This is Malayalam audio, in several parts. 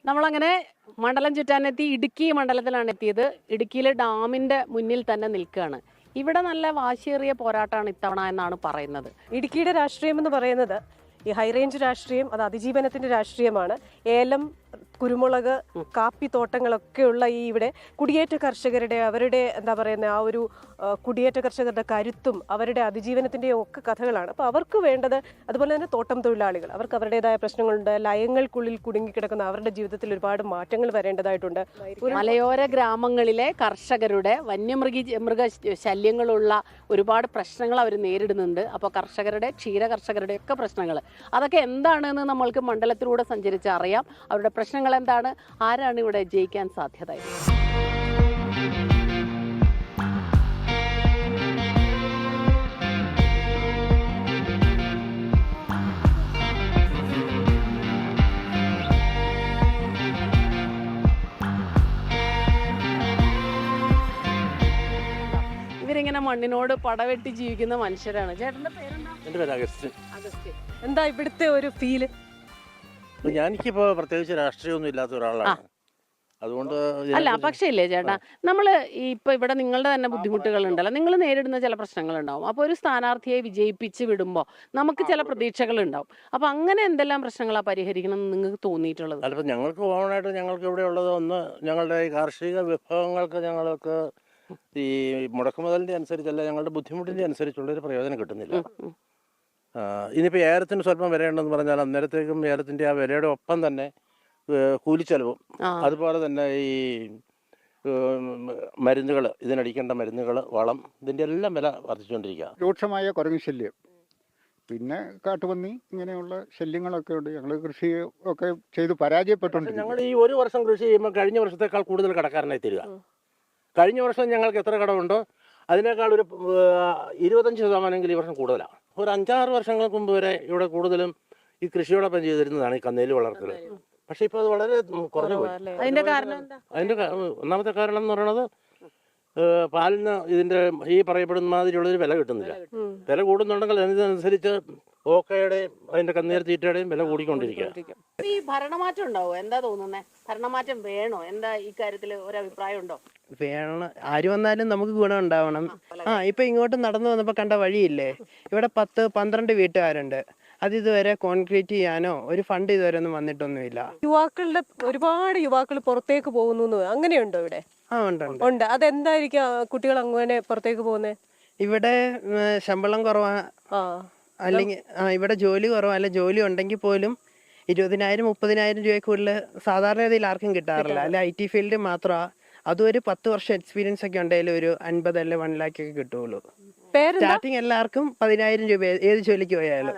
നമ്മളങ്ങനെ മണ്ഡലം ചുറ്റാനെത്തി ഇടുക്കി മണ്ഡലത്തിലാണ് എത്തിയത്. ഇടുക്കിയിലെ ഡാമിന്റെ മുന്നിൽ തന്നെ നിൽക്കുകയാണ്. ഇവിടെ നല്ല വാശിയേറിയ പോരാട്ടമാണ് ഇത്തവണ എന്നാണ് പറയുന്നത്. ഇടുക്കിയുടെ രാഷ്ട്രീയം എന്ന് പറയുന്നത് ഈ ഹൈറേഞ്ച് രാഷ്ട്രീയം, അത് അതിജീവനത്തിന്റെ രാഷ്ട്രീയമാണ്. ഏലം, കുരുമുളക്, കാപ്പി തോട്ടങ്ങളൊക്കെയുള്ള ഈ ഇവിടെ കുടിയേറ്റ കർഷകരുടെ അവരുടെ എന്താ പറയുന്ന ആ ഒരു കുടിയേറ്റ കർഷകരുടെ കരുത്തും അവരുടെ അതിജീവനത്തിൻ്റെയും ഒക്കെ കഥകളാണ്. അപ്പോൾ അവർക്ക് വേണ്ടത്, അതുപോലെ തന്നെ തോട്ടം തൊഴിലാളികൾ, അവർക്ക് അവരുടേതായ പ്രശ്നങ്ങളുണ്ട്. ലയങ്ങൾക്കുള്ളിൽ കുടുങ്ങിക്കിടക്കുന്ന അവരുടെ ജീവിതത്തിൽ ഒരുപാട് മാറ്റങ്ങൾ വരേണ്ടതായിട്ടുണ്ട്. മലയോര ഗ്രാമങ്ങളിലെ കർഷകരുടെ മൃഗ ശല്യങ്ങളുള്ള ഒരുപാട് പ്രശ്നങ്ങൾ അവർ നേരിടുന്നുണ്ട്. അപ്പോൾ കർഷകരുടെ, ക്ഷീര കർഷകരുടെ ഒക്കെ പ്രശ്നങ്ങൾ, അതൊക്കെ എന്താണെന്ന് നമ്മൾക്ക് മണ്ഡലത്തിലൂടെ സഞ്ചരിച്ച് അറിയാം. അവരുടെ പ്രശ്നങ്ങൾ എന്താണ്, ആരാണ് ഇവിടെ ജയിക്കാൻ സാധ്യത? ഇവരിങ്ങനെ മണ്ണിനോട് പടവെട്ടി ജീവിക്കുന്ന മനുഷ്യരാണ്. ചേട്ടന്റെ പേരെന്താ? എൻ്റെ പേര് അഗസ്റ്റിൻ. എന്താ ഇവിടുത്തെ ഒരു ഫീല്? ഞാനിപ്പോ പ്രത്യേകിച്ച് രാഷ്ട്രീയമൊന്നും ഇല്ലാത്ത ഒരാളാണ്. അതുകൊണ്ട് അല്ല, പക്ഷേ ഇല്ലേ ചേട്ടാ, നമ്മള് ഇപ്പൊ ഇവിടെ നിങ്ങളുടെ തന്നെ ബുദ്ധിമുട്ടുകൾ ഉണ്ടല്ലോ, നിങ്ങൾ നേരിടുന്ന ചില പ്രശ്നങ്ങൾ ഉണ്ടാവും. അപ്പൊ ഒരു സ്ഥാനാർത്ഥിയെ വിജയിപ്പിച്ച് വിടുമ്പോ നമുക്ക് ചില പ്രതീക്ഷകൾ ഉണ്ടാവും. അപ്പൊ അങ്ങനെ എന്തെല്ലാം പ്രശ്നങ്ങളാ പരിഹരിക്കണം എന്ന് നിങ്ങൾക്ക് തോന്നിയിട്ടുള്ളത്? അല്ലിപ്പോൾ ഞങ്ങൾക്ക് ഓണായിട്ട് ഞങ്ങൾക്ക് ഇവിടെ ഉള്ളത് ഒന്ന്, ഞങ്ങളുടെ ഈ കാർഷിക വിഭവങ്ങൾക്ക് ഞങ്ങൾക്ക് ഈ മുടക്കുമുതലിൻ്റെ അനുസരിച്ചല്ല, ഞങ്ങളുടെ ബുദ്ധിമുട്ടിൻ്റെ അനുസരിച്ചുള്ളൊരു പ്രയോജനം കിട്ടുന്നില്ല. ഇനിയിപ്പോൾ ഏലത്തിന് സ്വല്പം വിലയുണ്ടെന്ന് പറഞ്ഞാൽ അന്നേരത്തേക്കും ഏലത്തിൻ്റെ ആ വിലയുടെ ഒപ്പം തന്നെ കൂലിച്ചെലവും, അതുപോലെ തന്നെ ഈ മരുന്നുകൾ, ഇതിനടിക്കേണ്ട മരുന്നുകൾ, വളം, ഇതിൻ്റെ എല്ലാം വില വർദ്ധിച്ചുകൊണ്ടിരിക്കുക. രൂക്ഷമായ കുരങ്ങ് ശല്യം, പിന്നെ കാട്ടുപന്നി, ഇങ്ങനെയുള്ള ശല്യങ്ങളൊക്കെ ഉണ്ട്. ഞങ്ങൾ കൃഷി ഒക്കെ ചെയ്ത് പരാജയപ്പെട്ടുണ്ട്. ഞങ്ങൾ ഈ ഒരു വർഷം കൃഷി ചെയ്യുമ്പോൾ കഴിഞ്ഞ വർഷത്തേക്കാൾ കൂടുതൽ കടക്കാരനായി തരിക. കഴിഞ്ഞ വർഷം ഞങ്ങൾക്ക് എത്ര കടമുണ്ടോ അതിനേക്കാൾ ഒരു 25% ഈ വർഷം കൂടുതലാണ്. ഒരു 5-6 വർഷങ്ങൾക്ക് മുമ്പ് വരെ ഇവിടെ കൂടുതലും ഈ കൃഷിയോടൊപ്പം ചെയ്തിരുന്നതാണ് ഈ കന്നേല് വളർത്തൽ. പക്ഷെ ഇപ്പോൾ അത് വളരെ കുറഞ്ഞു പോയി. അതിന്റെ കാരണം എന്താ? അതിന്റെ ഒന്നാമത്തെ കാരണം എന്ന് പറയുന്നത് പാലിന് ഇതിന്റെ ഈ പറയപ്പെടുന്ന മാതിരിയുള്ളൊരു വില കിട്ടുന്നില്ല. വില കൂടുന്നുണ്ടെങ്കിൽ അതിനനുസരിച്ച് ഓക്കയുടെയും അതിന്റെ കന്നേർ തീറ്റയുടെയും വില കൂടിക്കൊണ്ടിരിക്കുക. ഈ ഭരണമാറ്റം ഉണ്ടാവോ? എന്താ തോന്നുന്നേ? ഭരണമാറ്റം വേണോ? എന്താ ഈ കാര്യത്തിൽ ഒരു അഭിപ്രായം ഉണ്ടോ? വേണം, ആര് വന്നാലും നമുക്ക് ഗുണം ഉണ്ടാവണം. ഇപ്പൊ ഇങ്ങോട്ട് നടന്നു വന്നപ്പോ കണ്ട വഴിയില്ലേ, ഇവിടെ 10-12 വീട്ടുകാരുണ്ട്. അത് ഇതുവരെ കോൺക്രീറ്റ് ചെയ്യാനോ ഒരു ഫണ്ട് ഇതുവരെ ഒന്നും വന്നിട്ടൊന്നുമില്ല. യുവാക്കളുടെ ഒരുപാട് യുവാക്കൾ പുറത്തേക്ക് പോകുന്നു, അങ്ങനെയുണ്ടോ ഇവിടെ? ഉണ്ട്. അതെന്തായിരിക്കും കുട്ടികൾ അങ്ങനെ പുറത്തേക്ക് പോകുന്നത്? ഇവിടെ ശമ്പളം കുറവാ, അല്ലെങ്കിൽ ഇവിടെ ജോലി കുറവാ. അല്ല, ജോലി ഉണ്ടെങ്കിൽ പോലും 20,000-30,000 രൂപ കൂടുതൽ സാധാരണഗതിയിൽ ആർക്കും കിട്ടാറില്ല. അല്ല, IT ഫീൽഡ് മാത്രമാണ്. അതും ഒരു 10 വർഷം എക്സ്പീരിയൻസ് ഒക്കെ ഉണ്ടെങ്കിൽ ഒരു 50 അല്ലെ 1 lakh ഒക്കെ കിട്ടുള്ളൂ. സ്റ്റാർട്ടിങ് എല്ലാവർക്കും 10,000 രൂപ ഏത് ജോലിക്ക് പോയാലും.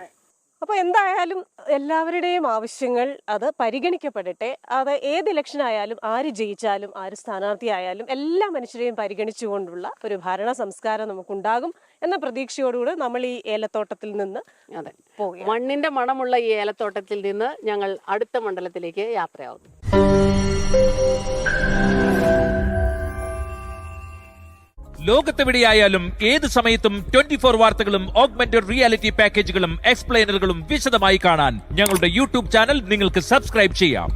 അപ്പോൾ എന്തായാലും എല്ലാവരുടെയും ആവശ്യങ്ങൾ അത് പരിഗണിക്കപ്പെടട്ടെ. അത് ഏത് ഇലക്ഷൻ ആയാലും, ആര് ജയിച്ചാലും, ആര് സ്ഥാനാർത്ഥിയായാലും എല്ലാ മനുഷ്യരെയും പരിഗണിച്ചുകൊണ്ടുള്ള ഒരു ഭരണ സംസ്കാരം നമുക്കുണ്ടാകും എന്ന പ്രതീക്ഷയോടുകൂടി നമ്മൾ ഈ ഏലത്തോട്ടത്തിൽ നിന്ന് പോകും. മണ്ണിന്റെ മണമുള്ള ഈ ഏലത്തോട്ടത്തിൽ നിന്ന് ഞങ്ങൾ അടുത്ത മണ്ഡലത്തിലേക്ക് യാത്രയാവും. ലോകത്തെവിടെയായാലും ഏത് സമയത്തും 24 വാർത്തകളും ഓഗ്മെന്റഡ് റിയാലിറ്റി പാക്കേജുകളും എക്സ്പ്ലെയിനറുകളും വിശദമായി കാണാൻ ഞങ്ങളുടെ യൂട്യൂബ് ചാനൽ നിങ്ങൾക്ക് സബ്സ്ക്രൈബ് ചെയ്യാം.